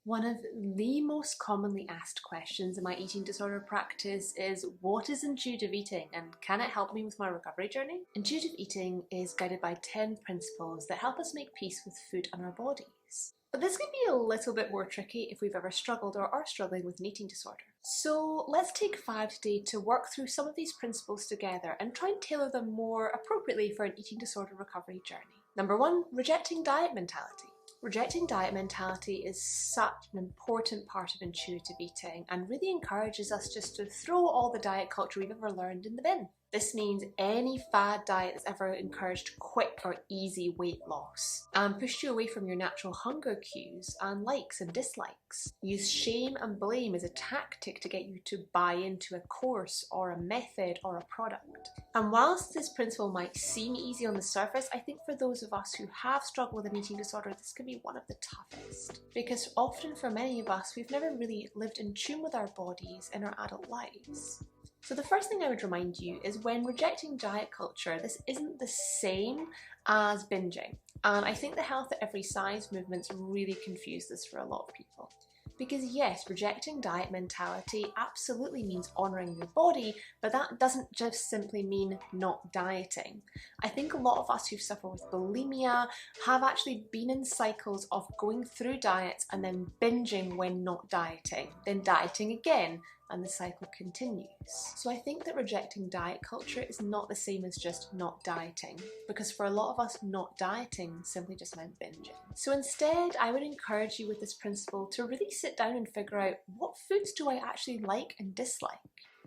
One of the most commonly asked questions in my eating disorder practice is, what is intuitive eating and can it help me with my recovery journey? Intuitive eating is guided by 10 principles that help us make peace with food and our bodies. But this can be a little bit more tricky if we've ever struggled or are struggling with an eating disorder. So let's take 5 today to work through some of these principles together and try and tailor them more appropriately for an eating disorder recovery journey. Number 1, rejecting diet mentality. Rejecting diet mentality is such an important part of intuitive eating and really encourages us just to throw all the diet culture we've ever learned in the bin. This means any fad diet that's ever encouraged quick or easy weight loss and pushed you away from your natural hunger cues and likes and dislikes. Use shame and blame as a tactic to get you to buy into a course or a method or a product. And whilst this principle might seem easy on the surface, I think for those of us who have struggled with an eating disorder, this can be one of the toughest. Because often for many of us, we've never really lived in tune with our bodies in our adult lives. So the first thing I would remind you is when rejecting diet culture, this isn't the same as binging. And I think the health at every size movements really confuse this for a lot of people. Because yes, rejecting diet mentality absolutely means honouring your body, but that doesn't just simply mean not dieting. I think a lot of us who suffer with bulimia have actually been in cycles of going through diets and then binging when not dieting, then dieting again, and the cycle continues. So I think that rejecting diet culture is not the same as just not dieting, because for a lot of us, not dieting simply just meant binging. So instead, I would encourage you with this principle to really sit down and figure out, what foods do I actually like and dislike?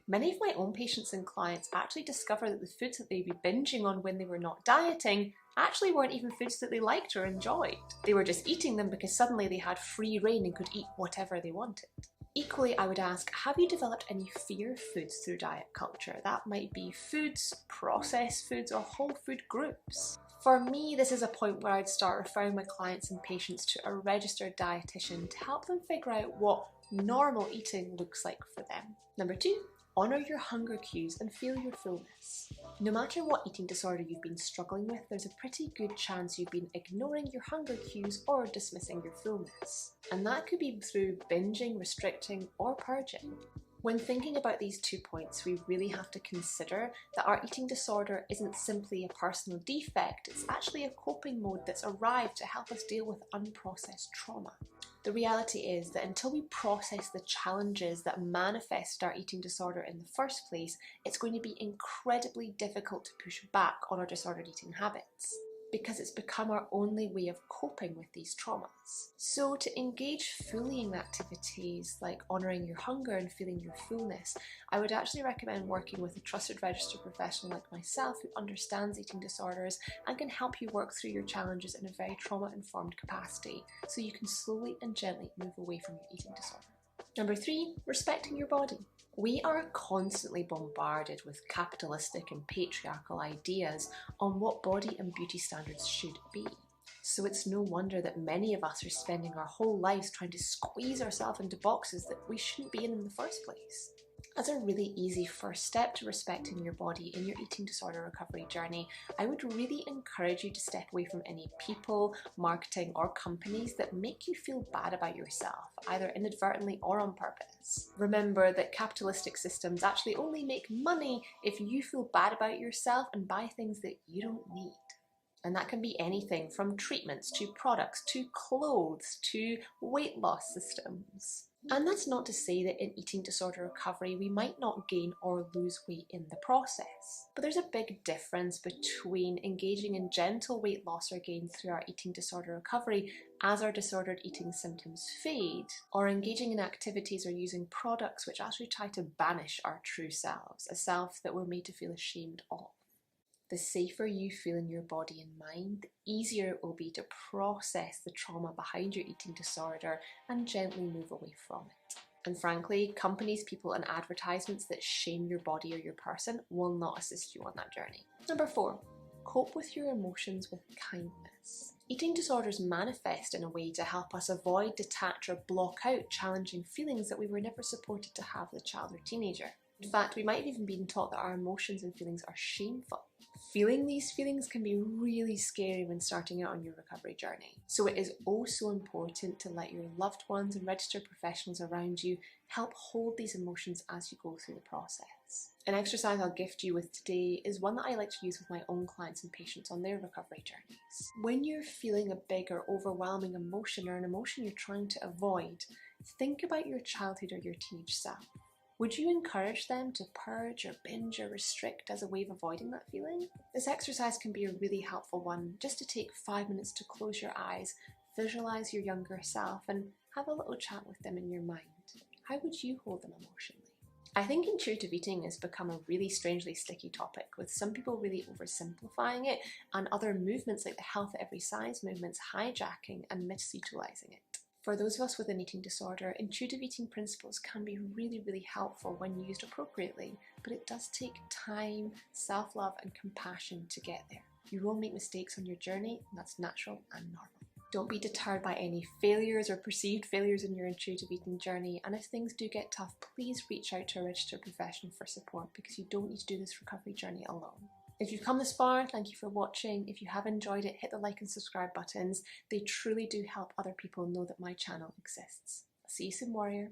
Many of my own patients and clients actually discover that the foods that they'd be binging on when they were not dieting actually weren't even foods that they liked or enjoyed. They were just eating them because suddenly they had free reign and could eat whatever they wanted. Equally, I would ask, have you developed any fear foods through diet culture? That might be foods, processed foods, or whole food groups. For me, this is a point where I'd start referring my clients and patients to a registered dietitian to help them figure out what normal eating looks like for them. Number 2, honour your hunger cues and feel your fullness. No matter what eating disorder you've been struggling with, there's a pretty good chance you've been ignoring your hunger cues or dismissing your fullness. And that could be through binging, restricting, or purging. When thinking about these 2 points, we really have to consider that our eating disorder isn't simply a personal defect, it's actually a coping mode that's arrived to help us deal with unprocessed trauma. The reality is that until we process the challenges that manifest our eating disorder in the first place, it's going to be incredibly difficult to push back on our disordered eating habits, because it's become our only way of coping with these traumas. So to engage fully in activities like honouring your hunger and feeling your fullness, I would actually recommend working with a trusted registered professional like myself who understands eating disorders and can help you work through your challenges in a very trauma-informed capacity, so you can slowly and gently move away from your eating disorder. Number 3, respecting your body. We are constantly bombarded with capitalistic and patriarchal ideas on what body and beauty standards should be. So it's no wonder that many of us are spending our whole lives trying to squeeze ourselves into boxes that we shouldn't be in the first place. As a really easy first step to respecting your body in your eating disorder recovery journey, I would really encourage you to step away from any people, marketing, or companies that make you feel bad about yourself, either inadvertently or on purpose. Remember that capitalistic systems actually only make money if you feel bad about yourself and buy things that you don't need. And that can be anything from treatments to products to clothes to weight loss systems. And that's not to say that in eating disorder recovery we might not gain or lose weight in the process. But there's a big difference between engaging in gentle weight loss or gain through our eating disorder recovery as our disordered eating symptoms fade, or engaging in activities or using products which actually try to banish our true selves, a self that we're made to feel ashamed of. The safer you feel in your body and mind, the easier it will be to process the trauma behind your eating disorder and gently move away from it. And frankly, companies, people, and advertisements that shame your body or your person will not assist you on that journey. Number 4, cope with your emotions with kindness. Eating disorders manifest in a way to help us avoid, detach, or block out challenging feelings that we were never supported to have as a child or teenager. In fact, we might have even been taught that our emotions and feelings are shameful. Feeling these feelings can be really scary when starting out on your recovery journey. So it is also important to let your loved ones and registered professionals around you help hold these emotions as you go through the process. An exercise I'll gift you with today is one that I like to use with my own clients and patients on their recovery journeys. When you're feeling a big or overwhelming emotion, or an emotion you're trying to avoid, think about your childhood or your teenage self. Would you encourage them to purge or binge or restrict as a way of avoiding that feeling? This exercise can be a really helpful one, just to take 5 minutes to close your eyes, visualise your younger self and have a little chat with them in your mind. How would you hold them emotionally? I think intuitive eating has become a really strangely sticky topic, with some people really oversimplifying it and other movements like the health at every size movements hijacking and misutilising it. For those of us with an eating disorder, intuitive eating principles can be really helpful when used appropriately, but it does take time, self-love and compassion to get there. You will make mistakes on your journey, and that's natural and normal. Don't be deterred by any failures or perceived failures in your intuitive eating journey, and if things do get tough, please reach out to a registered professional for support, because you don't need to do this recovery journey alone. If you've come this far, thank you for watching. If you have enjoyed it, hit the like and subscribe buttons. They truly do help other people know that my channel exists. See you soon, warrior.